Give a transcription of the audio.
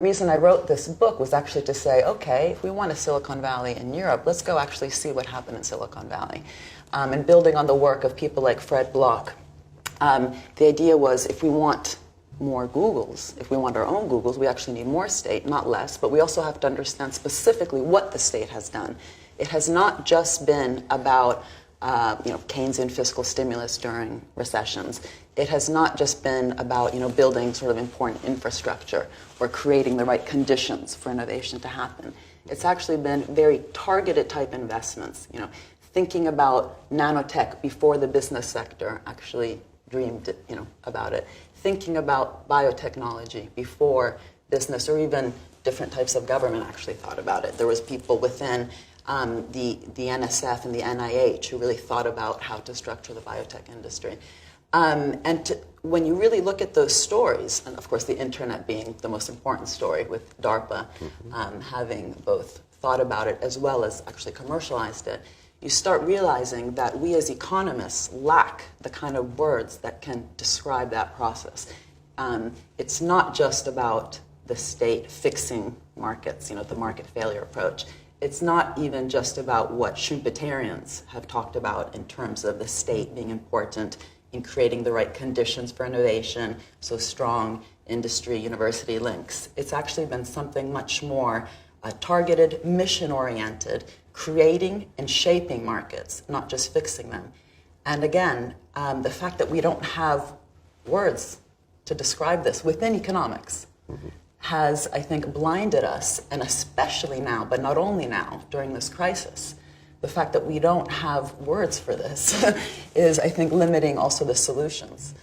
The reason I wrote this book was actually to say, okay, if we want a Silicon Valley in Europe, let's go actually see what happened in Silicon Valley. And building on the work of people like Fred Block, the idea was if we want more Googles, if we want our own Googles, we actually need more state, not less, but we also have to understand specifically what the state has done. It has not just been about Keynesian fiscal stimulus during recessions. It has not just been about building sort of important infrastructure or creating the right conditions for innovation to happen. It's actually been very targeted type investments. Thinking about nanotech before the business sector actually dreamed about it. Thinking about biotechnology before business or even different types of government actually thought about it. There was people within the NSF and the NIH who really thought about how to structure the biotech industry. When you really look at those stories, and of course the internet being the most important story with DARPA having both thought about it as well as actually commercialized it, you start realizing that we as economists lack the kind of words that can describe that process. It's not just about the state fixing markets, the market failure approach. It's not even just about what Schumpeterians have talked about in terms of the state being important in creating the right conditions for innovation, so strong industry, university links. It's actually been something much more targeted, mission-oriented, creating and shaping markets, not just fixing them. And again, the fact that we don't have words to describe this within economics has, I think, blinded us, and especially now, but not only now, during this crisis, the fact that we don't have words for this is, I think, limiting also the solutions.